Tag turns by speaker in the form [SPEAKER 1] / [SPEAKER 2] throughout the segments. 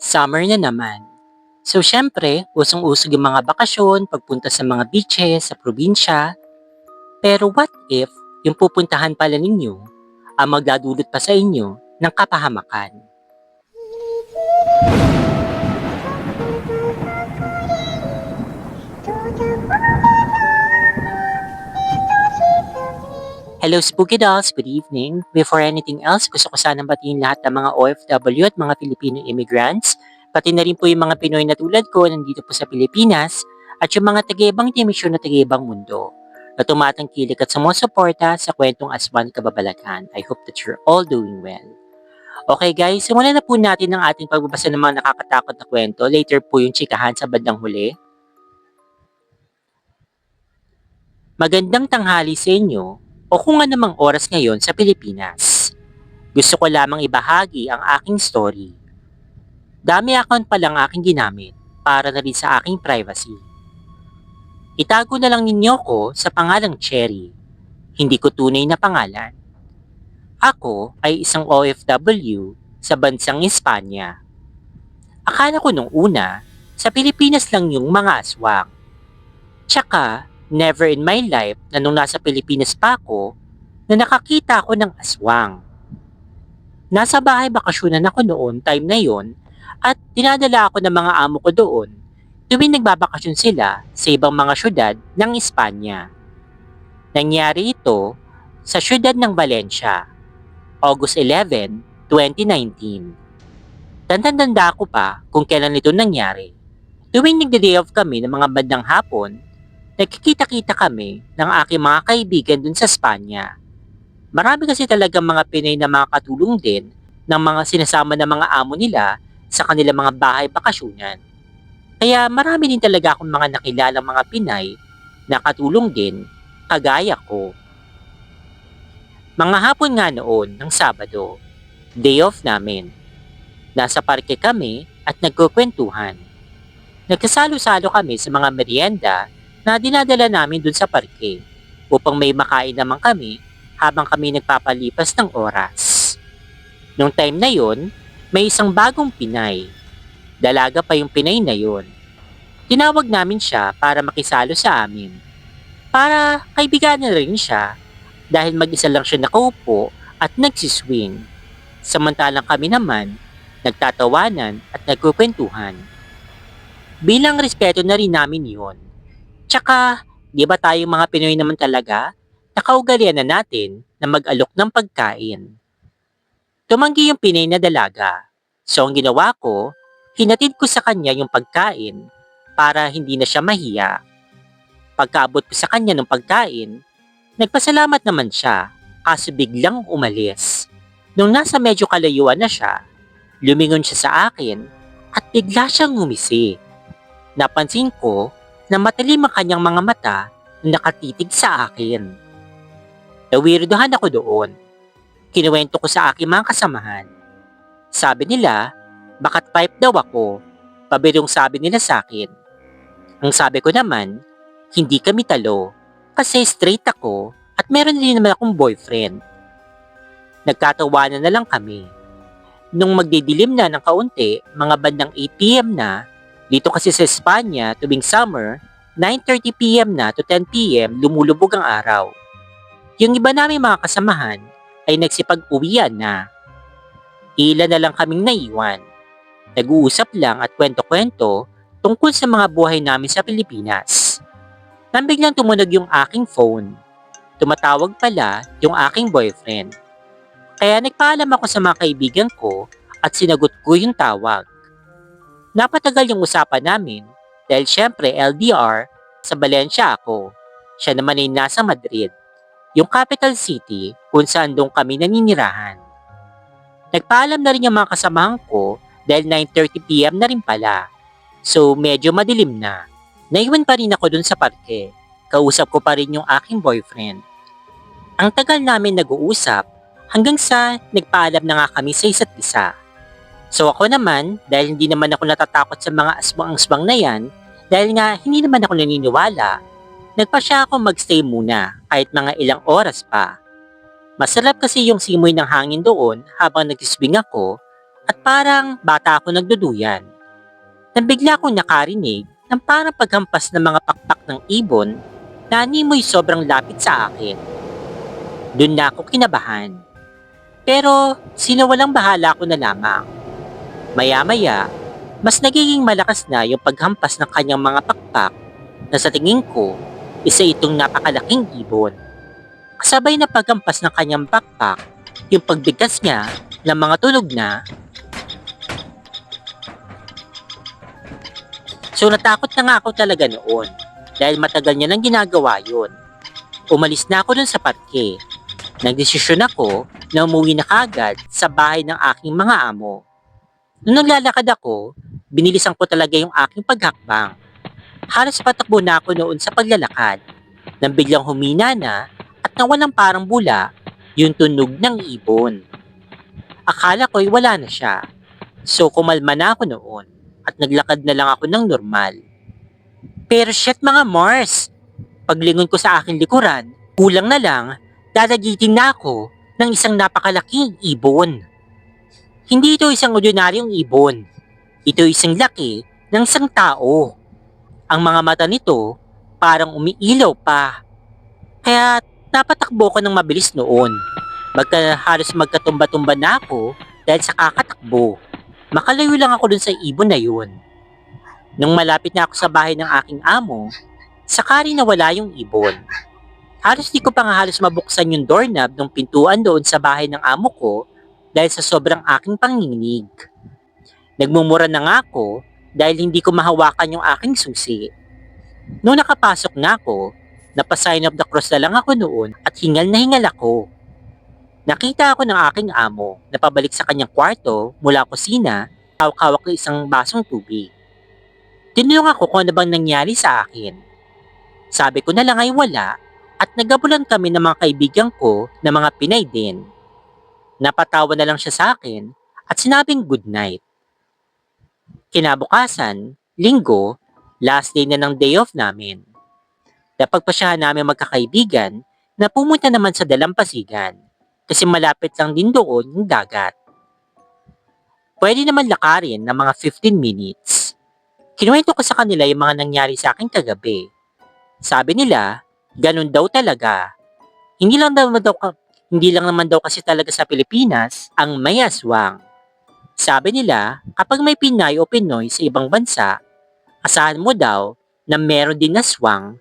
[SPEAKER 1] Summer na naman. So syempre, usong-usog yung mga bakasyon, pagpunta sa mga beaches, sa probinsya. Pero what if yung pupuntahan pala ninyo ang magdadulot pa sa inyo ng kapahamakan? Hello Spooky Dolls, good evening. Before anything else, gusto ko sanang batiin lahat ng mga OFW at mga Filipino immigrants, pati na rin po yung mga Pinoy na tulad ko nandito po sa Pilipinas, at yung mga taga-ibang dimisyon na taga-ibang mundo na tumatangkilik at sumusuporta sa kwentong Aswan Kababalakan. I hope that you're all doing well. Okay guys, simulan na po natin ang ating pagbabasa ng mga nakakatakot na kwento. Later po yung chikahan sa bandang huli. Magandang tanghali sa inyo o kung anumang oras ngayon sa Pilipinas. Gusto ko lamang ibahagi ang aking story. Dami account pa lang aking ginamit para na rin sa aking privacy. Itago na lang ninyo ko sa pangalang Cherry. Hindi ko tunay na pangalan. Ako ay isang OFW sa bansang Espanya. Akala ko nung una, sa Pilipinas lang yung mga aswang. Tsaka, never in my life na nung nasa Pilipinas pa ako, na nakakita ako ng aswang. Nasa bahay bakasyonan ako noon, time na yon, at dinadala ako ng mga amo ko doon tuwing nagbabakasyon sila sa ibang mga syudad ng Espanya. Nangyari ito sa syudad ng Valencia, August 11, 2019. Tanda-tanda ko pa kung kailan ito nangyari. Tuwing nagde-day off kami ng mga bandang hapon, nagkikita-kita kami ng aking mga kaibigan dun sa Espanya. Marami kasi talagang mga Pinay na mga katulong din ng mga sinasama ng mga amo nila sa kanilang mga bahay bakasyonan. Kaya marami din talaga akong mga nakilalang mga Pinay na katulong din, kagaya ko. Mga hapon nga noon ng Sabado, day off namin. Nasa parke kami at nagkukwentuhan. Nagkasalo-salo kami sa mga merienda na dinadala namin dun sa parke upang may makain naman kami habang kami nagpapalipas ng oras. Nung time na yon, may isang bagong Pinay. Dalaga pa yung Pinay na yon. Tinawag namin siya para makisalo sa amin. Para kaibigan na rin siya dahil mag-isa lang siya nakaupo at nagsiswing. Samantalang kami naman, nagtatawanan at nagkukwentuhan. Bilang respeto na rin namin yon. Tsaka, di ba tayong mga Pinoy naman talaga, nakaugalian na natin na mag-alok ng pagkain. Tumanggi yung Pinay na dalaga. So ang ginawa ko, hinatid ko sa kanya yung pagkain para hindi na siya mahiya. Pagkaabot ko sa kanya ng pagkain, nagpasalamat naman siya kaso biglang umalis. Nung nasa medyo kalayuan na siya, lumingon siya sa akin at bigla siyang ngumisi. Napansin ko na matalim ang kanyang mga mata na nakatitig sa akin. Nawirdohan ako doon. Kinuwento ko sa aking mga kasamahan. Sabi nila, bakat pipe daw ako. Pabirong sabi nila sa akin. Ang sabi ko naman, hindi kami talo kasi straight ako at meron din naman akong boyfriend. Nagkatawanan na lang kami. Nung magdidilim na ng kaunti, mga bandang 8 p.m. na, dito kasi sa Espanya tuwing summer, 9:30 p.m. na to 10 p.m. lumulubog ang araw. Yung iba naming mga kasamahan ay nagsipag-uwian na. Ilan na lang kaming naiwan. Nag-uusap lang at kwento-kwento tungkol sa mga buhay namin sa Pilipinas. Nang biglang tumunog yung aking phone. Tumatawag pala yung aking boyfriend. Kaya nagpaalam ako sa mga kaibigan ko at sinagot ko yung tawag. Napatagal yung usapan namin dahil syempre LDR sa Valencia ako. Siya naman ay nasa Madrid, yung capital city kung saan doon kami naninirahan. Nagpaalam na rin yung mga kasamahan ko dahil 9:30 p.m. na rin pala. So medyo madilim na. Naiwan pa rin ako dun sa parke. Kausap ko pa rin yung aking boyfriend. Ang tagal namin nag-uusap hanggang sa nagpaalam na nga kami sa isa't isa. So ako naman, dahil hindi naman ako natatakot sa mga aswang-aswang na yan, dahil nga hindi naman ako naniniwala, nagpasya ako magstay muna kahit mga ilang oras pa. Masarap kasi yung simoy ng hangin doon habang nag-swing ako at parang bata ako nagduduyan. Nang bigla akong nakarinig ng parang paghampas ng mga pakpak ng ibon na animoy sobrang lapit sa akin. Doon na ako kinabahan. Pero sinawalang bahala ko na lamang. Maya-maya, mas nagiging malakas na yung paghampas ng kanyang mga pakpak na sa tingin ko, isa itong napakalaking ibon. Kasabay na paghampas ng kanyang pakpak, yung pagbigkas niya ng mga tunog na. So natakot na nga ako talaga noon dahil matagal niya nang ginagawa yun. Umalis na ako dun sa parke. Nagdesisyon ako na umuwi na kagad sa bahay ng aking mga amo. Nung naglalakad ako, binilisan ko talaga yung aking paghakbang. Halos patakbo na ako noon sa paglalakad nang biglang humina na at nawalang parang bula yung tunog ng ibon. Akala ko'y wala na siya. So kumalma na ako noon at naglakad na lang ako ng normal. Pero shit mga Mars! Paglingon ko sa aking likuran, kulang na lang, dadagitin na ako ng isang napakalaking ibon. Hindi ito isang ordinaryong ibon. Ito isang laki ng isang tao. Ang mga mata nito parang umiilaw pa. Kaya napatakbo ko ng mabilis noon. Halos magkatumba-tumba na ako dahil sa kakatakbo. Makalayo lang ako dun sa ibon na yun. Nung malapit na ako sa bahay ng aking amo, sakari na wala yung ibon. Halos di ko pa nga halos mabuksan yung doorknob ng pintuan doon sa bahay ng amo ko dahil sa sobrang aking panginginig. Nagmumura na nga ako dahil hindi ko mahawakan yung aking susi. Noong nakapasok na ako, napasign of the cross na lang ako noon at hingal na hingal ako. Nakita ako ng aking amo na pabalik sa kanyang kwarto mula kusina, hawak-hawak ng isang basong tubig. Tinanong ako kung ano bang nangyari sa akin. Sabi ko na lang ay wala at nagabulan kami ng mga kaibigan ko na mga Pinay din. Napatawa na lang siya sa akin at sinabing good night. Kinabukasan, linggo, last day na ng day off namin. Napagpasyahan namin magkakaibigan na pumunta naman sa Dalampasigan kasi malapit lang din doon yung dagat. Pwede naman lakarin ng mga 15 minutes. Kinuwento ko sa kanila yung mga nangyari sa akin kagabi. Sabi nila, ganun daw talaga. Hindi lang naman daw kasi talaga sa Pilipinas ang may aswang. Sabi nila, kapag may Pinay o Pinoy sa ibang bansa, asahan mo daw na meron din aswang,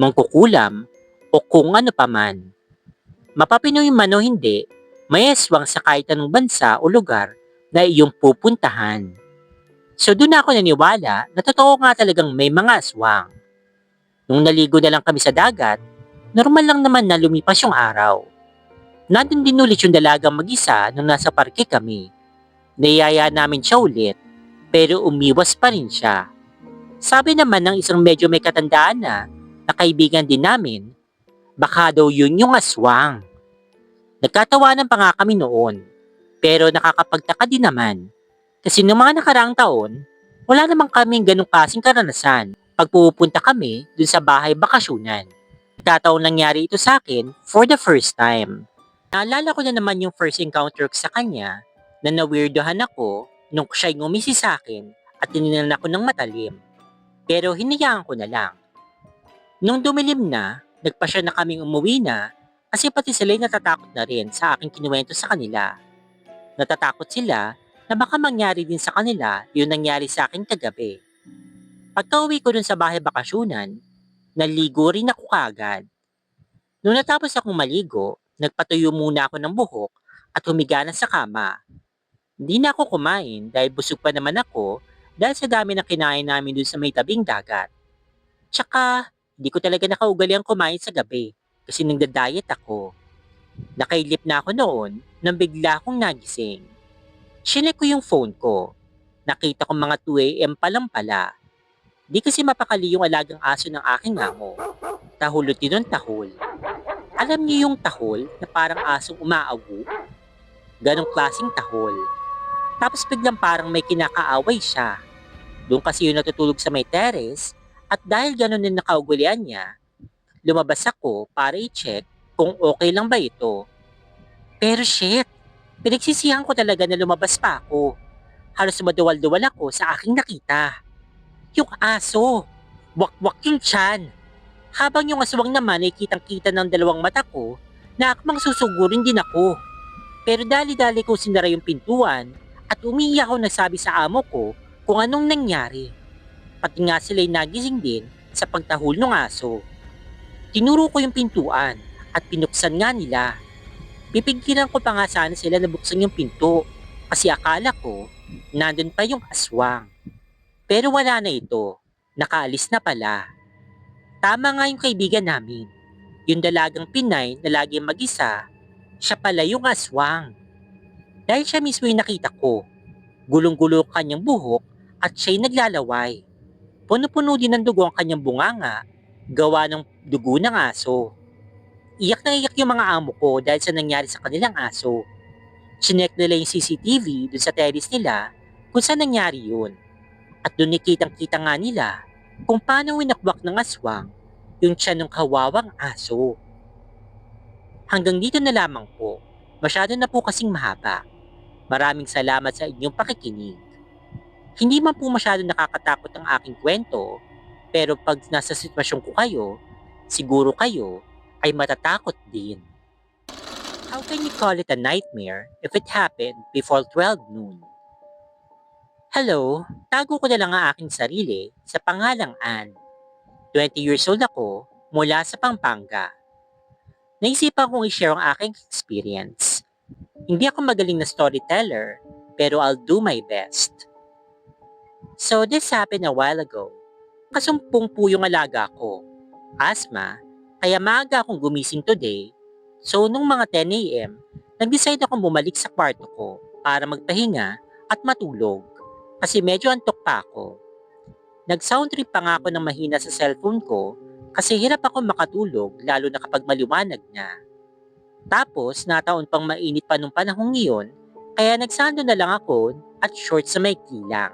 [SPEAKER 1] mangkukulam, o kung ano paman. Mapapinoy man o hindi, may aswang sa kahit anong bansa o lugar na iyong pupuntahan. So doon ako naniwala na totoo nga talagang may mga aswang. Nung naligo na lang kami sa dagat, normal lang naman na lumipas yung araw. Nandun din ulit yung dalagang mag-isa nung nasa parke kami. Niyaya namin siya ulit, pero umiwas pa rin siya. Sabi naman ng isang medyo may katandaan na kaibigan din namin, baka daw yun yung aswang. Nagkatawanan pa nga kami noon, pero nakakapagtaka din naman. Kasi noong mga nakaraang taon, wala namang kaming ganong klaseng karanasan pag pupunta kami dun sa bahay bakasyunan. Nagkataon nangyari ito sa akin for the first time. Naalala ko na naman yung first encounter ko sa kanya na na-weirdohan ako nung siya'y ngumisi sa akin at tininan ako ng matalim. Pero hinayaan ko na lang. Nung dumilim na, nagpasya na kaming umuwi na kasi pati sila'y natatakot na rin sa aking kinuwento sa kanila. Natatakot sila na baka mangyari din sa kanila yung nangyari sa akin kagabi. Pagka-uwi ko dun sa bahay bakasyunan, naligo rin ako kaagad. Nung natapos akong maligo, nagpatuyo muna ako ng buhok at humiga na sa kama. Hindi na ako kumain dahil busog pa naman ako dahil sa dami ng kinain namin dun sa may tabing dagat. Tsaka, hindi ko talaga nakaugaliang kumain sa gabi kasi nagda-diet ako. Nakailip na ako noon nang bigla akong nagising. Chinek ko yung phone ko. Nakita ko mga 2 AM pa lang pala. Di kasi mapakali yung alagang aso ng aking amo. Tahulot din ng tahol. Alam niyo yung tahol na parang asong umaawu? Ganong klaseng tahol. Tapos biglang parang may kinakaaway siya. Doon kasi yung natutulog sa may terrace at dahil ganon din nakaugalian niya, lumabas ako para i-check kung okay lang ba ito. Pero shit, pinagsisihan ko talaga na lumabas pa ako. Halos madawal-duwal ako sa aking nakita. Yung aso. Wakwak yung tiyan. Habang yung aswang naman ay kitang-kita ng dalawang mata ko na akmang susugurin din ako. Pero dali-dali ko sinara yung pintuan at umiiyak ako nagsabi sa amo ko kung anong nangyari. Pati nga sila'y nagising din sa pagtahol ng aso. Tinuro ko yung pintuan at pinuksan nga nila. Pipigilan ko pa nga sana sila na buksan yung pinto kasi akala ko nandun pa yung aswang. Pero wala na ito. Nakaalis na pala. Tama nga yung kaibigan namin. Yung dalagang Pinay na lagi mag-isa, siya pala yung aswang. Dahil siya mismo yung nakita ko. Gulong-gulo ang kanyang buhok at siya'y naglalaway. Puno-puno din ng dugo ang kanyang bunganga, gawa ng dugo ng aso. Iyak na iyak yung mga amo ko dahil sa nangyari sa kanilang aso. Chinek nila yung CCTV dun sa terrace nila kung saan nangyari yun. At dun kitang-kita nga nila kung paano winakwak ng aswang yung tiyan ng kawawang aso. Hanggang dito na lamang po. Masyado na po kasing mahaba. Maraming salamat sa inyong pakikinig. Hindi man po masyado nakakatakot ang aking kwento, pero pag nasa sitwasyon ko kayo, siguro kayo ay matatakot din. How can you call it a nightmare if it happened before 12 noon? Hello, tago ko na lang ang aking sarili sa pangalang Ann. 20 years old ako mula sa Pampanga. Naisipan kong i-share ang aking experience. Hindi ako magaling na storyteller, pero I'll do my best. So this happened a while ago. Kasumpong po yung alaga ko. Asthma, kaya maaga akong gumising today. So nung mga 10 a.m., nag-decide akong bumalik sa kwarto ko para magpahinga at matulog. Kasi medyo antok pa ako. Nag-sound trip pa nga ako ng mahina sa cellphone ko kasi hirap ako makatulog lalo na kapag maliwanag na. Tapos nataon pang mainit pa nung panahong iyon kaya nagsando na lang ako at short sa maikli lang.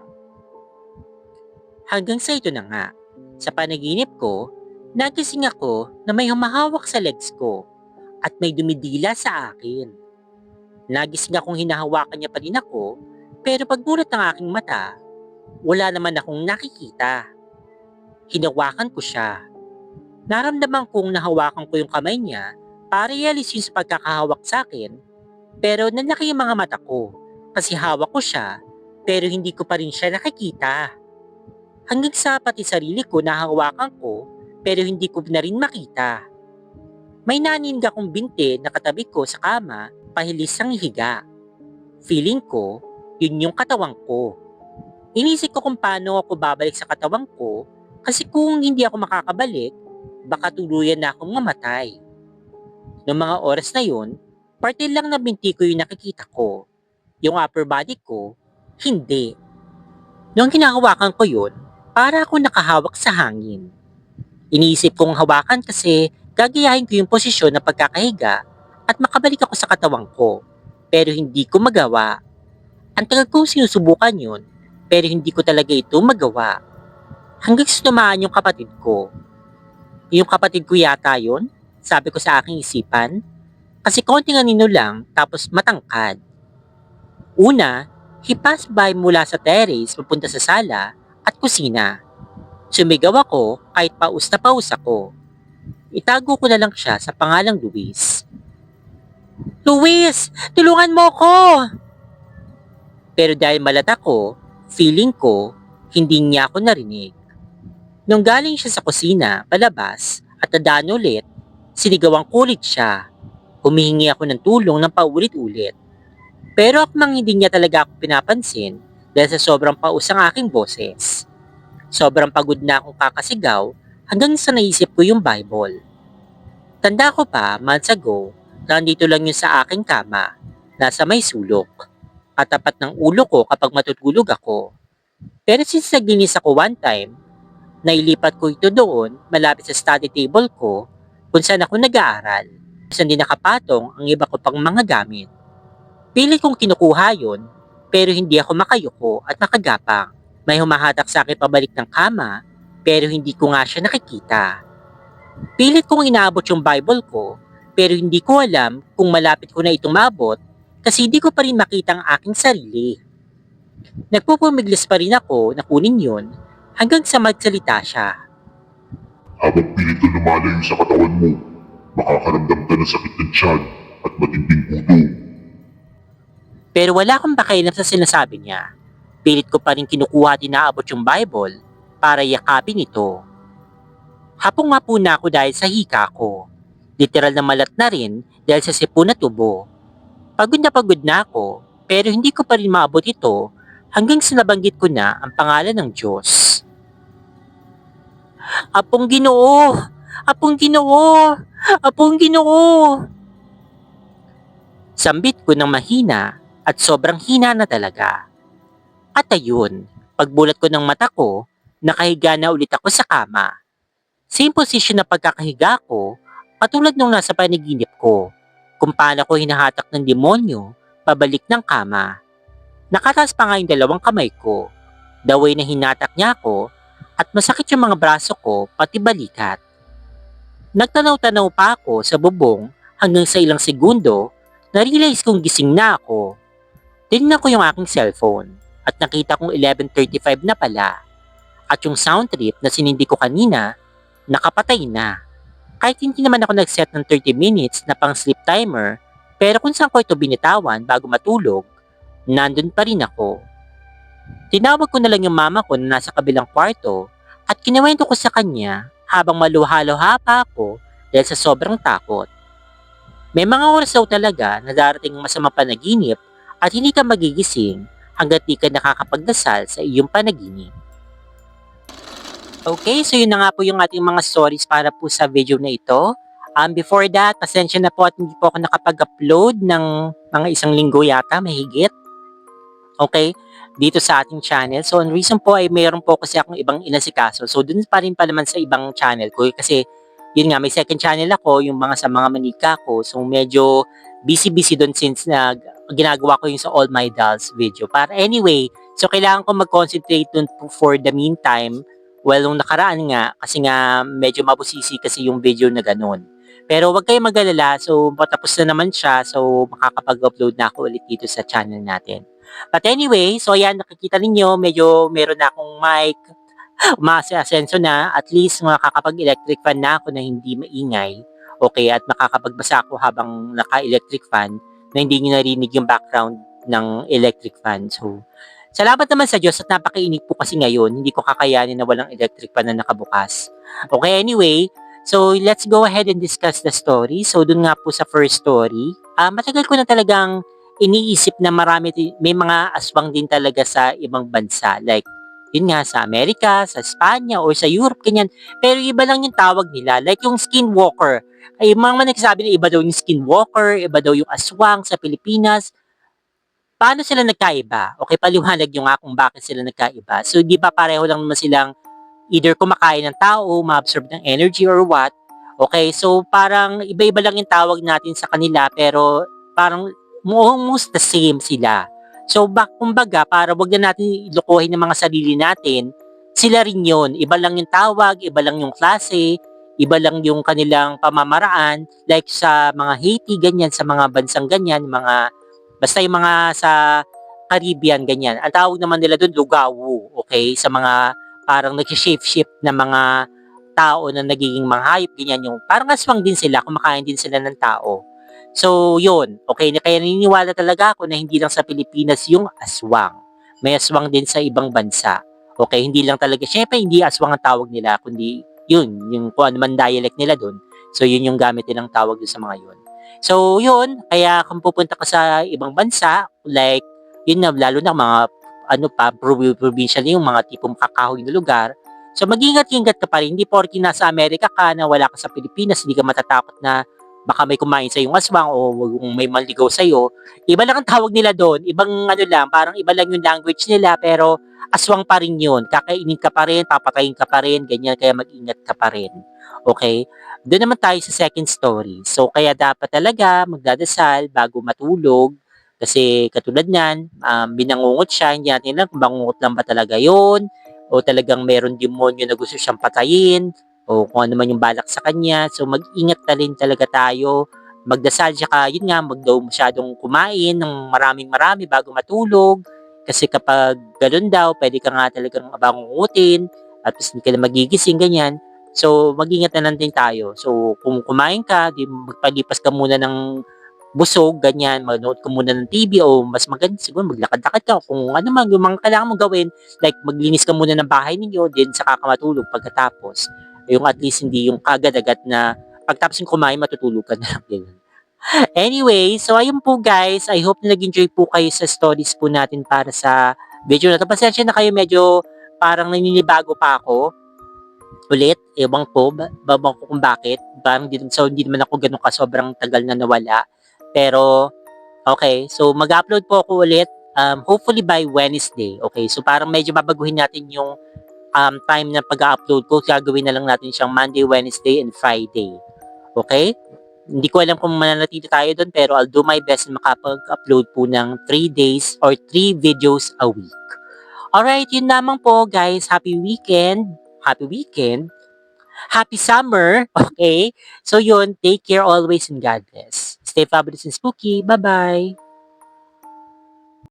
[SPEAKER 1] Hanggang sa ito na nga, sa panaginip ko, nagising ako na may humahawak sa legs ko at may dumidila sa akin. Nagising akong hinahawakan niya pa rin ako pero pagbulat ng aking mata, wala naman akong nakikita. Hinawakan ko siya. Naramdaman kong nahawakan ko yung kamay niya para ialis yun sa pagkakahawak sa akin pero nanlaki yung mga mata ko kasi hawak ko siya pero hindi ko pa rin siya nakikita. Hanggang sa pati sarili ko nahawakan ko pero hindi ko na rin makita. May naninga kong binte na katabi ko sa kama pahilis ang higa. Feeling ko, yun yung katawang ko. Inisip ko kung paano ako babalik sa katawang ko kasi kung hindi ako makakabalik, baka tuluyan na akong mamatay. Noong mga oras na yun, parte lang na binti ko yung nakikita ko. Yung upper body ko, hindi. Noong hinahawakan ko yun, para ako nakahawak sa hangin. Iniisip kong hawakan kasi gagayahin ko yung posisyon ng pagkakahiga at makabalik ako sa katawang ko. Pero hindi ko magawa. Ang tagal kong sinusubukan yun, pero hindi ko talaga ito magawa. Hanggang sumaan yung kapatid ko. Yung kapatid ko yata yun, sabi ko sa aking isipan. Kasi konting anino lang, tapos matangkad. Una, he passed by mula sa terrace papunta sa sala at kusina. Sumigaw ako kahit paus na paus ako. Itago ko na lang siya sa pangalang Luis. Luis! Tulungan mo ko! Pero dahil malat ako, feeling ko, hindi niya ako narinig. Nung galing siya sa kusina, palabas, at nadaan ulit, sinigawan ko ulit siya. Humihingi ako ng tulong ng paulit-ulit. Pero akmang hindi niya talaga ako pinapansin dahil sa sobrang paus ang aking boses. Sobrang pagod na akong kakasigaw hanggang sa naisip ko yung Bible. Tanda ko pa, months ago, nandito lang yun sa aking kama, nasa may sulok. Katapat ng ulo ko kapag matutulog ako. Pero since naglinis ako one time, nailipat ko ito doon malapit sa study table ko kung saan ako nag-aaral. Saan din nakapatong ang iba ko pang mga gamit. Pili kong kinukuha yun, pero hindi ako makayuko at makagapang. May humahatak sa akin pabalik ng kama, pero hindi ko nga siya nakikita. Pilit kong inaabot yung Bible ko, pero hindi ko alam kung malapit ko na itong maabot kasi hindi ko pa rin makita ang aking sarili. Nagpupumiglas pa rin ako na kunin yun hanggang sa magsalita siya.
[SPEAKER 2] Habang pilit na lumalayo sa katawan mo, makakaramdam ka ng sakit ng tiyan at matinding gutom.
[SPEAKER 1] Pero wala akong pakialam sa sinasabi niya. Pilit ko pa rin kinukuha at inaabot yung Bible para yakapin ito. Hapong-hapo na ako dahil sa hika ko. Literal na malat na rin dahil sa sipon na tubo. Pagod na ako, pero hindi ko pa rin maabot ito hanggang sa nabanggit ko na ang pangalan ng Diyos. Apong Ginoo! Apong Ginoo! Apong Ginoo! Sambit ko ng mahina at sobrang hina na talaga. At ayun, pagbulat ko ng mata ko, nakahiga na ulit ako sa kama. Same position na pagkakahiga ko, katulad nung nasa panaginip ko, kung paano ko hinahatak ng demonyo pabalik ng kama. Nakataas pa nga yung dalawang kamay ko, the way na hinatak niya ako, at masakit yung mga braso ko pati balikat. Nagtanaw-tanaw pa ako sa bubong hanggang sa ilang segundo, na-realize kong gising na ako. Tinignan ko yung aking cellphone at nakita kong 11:35 na pala. At yung sound trip na sinindi ko kanina, nakapatay na. Kahit hindi naman ako nag-set ng 30 minutes na pang sleep timer, pero kung saan ko ito binitawan bago matulog, nandun pa rin ako. Tinawag ko na lang yung mama ko na nasa kabilang kwarto at kinuwento ko sa kanya habang maluha-luha pa ako dahil sa sobrang takot. May mga oras daw talaga na darating ang masamang panaginip at hindi ka magigising hanggat di ka nakakapagdasal sa iyong panaginip. Okay, so yun na nga po yung ating mga stories para po sa video na ito. Before that, pasensya na po at hindi po ako nakapag-upload ng mga isang linggo yata, mahigit. Okay, dito sa ating channel. So, ang reason po ay mayroon po kasi akong ibang inasikaso. So, dun pa rin pa naman sa ibang channel ko. Kasi, yun nga, may second channel ako, yung mga sa mga manika ko. So, medyo busy-busy dun since na ginagawa ko yung sa All My Dolls video. Para anyway, so kailangan ko mag-concentrate dun for the meantime. Well, nung nakaraan nga, kasi nga medyo mabusisi kasi yung video na ganun. Pero wag kayong mag-alala, so patapos na naman siya, so makakapag-upload na ako ulit dito sa channel natin. But anyway, so ayan, nakikita ninyo, medyo meron na akong mic, umaasenso na, at least makakapag-electric fan na ako na hindi maingay. Okay, at makakapagbasa ako habang naka-electric fan na hindi nyo narinig yung background ng electric fan. So, salamat naman sa Diyos at napakainit po kasi ngayon, hindi ko kakayanin na walang electric fan na nakabukas. Okay, anyway, so let's go ahead and discuss the story. So, dun nga po sa first story, matagal ko na talagang iniisip na may mga aswang din talaga sa ibang bansa. Like, yun nga, sa Amerika, sa Espanya, or sa Europe, ganyan. Pero iba lang yung tawag nila. Like yung skinwalker. Ay, mga nagsasabi na iba daw yung skinwalker, iba daw yung aswang sa Pilipinas. Paano sila nagkaiba? Okay, paliwanag yung nga kung bakit sila nagkaiba. So, di ba pareho lang naman silang either kumakain ng tao, ma-absorb ng energy or what. Okay, so parang iba-iba lang yung tawag natin sa kanila pero parang almost the same sila. So kumbaga para wag na natin ilokohin ng mga sarili natin, sila rin yon. Iba lang yung tawag, iba lang yung klase, iba lang yung kanilang pamamaraan like sa mga Haiti ganyan, sa mga bansang ganyan, mga basta yung mga sa Caribbean ganyan. Ang tawag naman nila doon lugawu, okay? Sa mga parang nag-shape-shift na mga tao na nagiging mga hayop, ganyan yung parang aswang din sila, kumakain din sila ng tao. So, yun. Okay, kaya naniniwala talaga ako na hindi lang sa Pilipinas yung aswang. May aswang din sa ibang bansa. Okay, hindi lang talaga. Syempre, hindi aswang ang tawag nila, kundi yun, yung kung ano man dialect nila doon. So, yun yung gamit nilang tawag doon sa mga yun. So, yun. Kaya kung pupunta ka sa ibang bansa, like, yun na, lalo na mga ano pa, provincial yung mga tipong kakahoy na lugar. So mag-ingat-ingat ka pa rin. Hindi porki nasa Amerika ka na wala ka sa Pilipinas, hindi ka matatakot na baka may kumain sa yung aswang o kung may manligaw sa iyo. Iba lang ang tawag nila doon. Ibang ano lang, parang iba lang yung language nila pero aswang pa rin yun. Kakainin ka pa rin, papatayin ka pa rin, ganyan. Kaya mag-ingat ka pa rin. Okay? Doon naman tayo sa second story. So kaya dapat talaga magdadasal bago matulog. Kasi katulad niyan, binangungot siya, hindi natin alam kung bangungot lang ba talaga yon o talagang meron demonyo na gusto siyang patayin o kung ano man yung balak sa kanya. So mag-ingat na rin talaga tayo, magdasal, tsaka yun nga, wag daw masyadong kumain ng maraming marami bago matulog. Kasi kapag ganun daw, pwede ka nga talagang abangungutin, at least hindi ka na magigising, ganyan. So, mag-ingat na lang din tayo. So, kung kumain ka, di magpalipas ka muna ng busog, ganyan, manood ka muna ng TV o mas maganda siguro maglakad-lakad ka kung ano man yung mga kailangan mong gawin, like maglinis ka muna ng bahay ninyo, then saka ka matulog pagkatapos. Yung at least hindi yung kagad-agad na pagtapos yung kumain matutulog ka na lang, ganun. Anyway, so ayun po guys, I hope na nag-enjoy po kayo sa stories po natin para sa video na to. Pasensya na kayo, medyo parang naninibago pa ako ulit. Ewan ko, babang ko kung bakit. Parang hindi naman ako ganun ka sobrang tagal na nawala. Pero, okay. So, mag-upload po ako ulit. Hopefully by Wednesday. Okay. So, parang medyo babaguhin natin yung time na pag-upload ko. Gagawin na lang natin siyang Monday, Wednesday, and Friday. Okay? Hindi ko alam kung mananatili tayo doon, pero I'll do my best na makapag-upload po ng 3 days or 3 videos a week. Alright, yun lamang po guys. Happy weekend. Happy weekend. Happy summer. Okay? So yun, take care always and God bless. Stay fabulous and spooky. Bye-bye.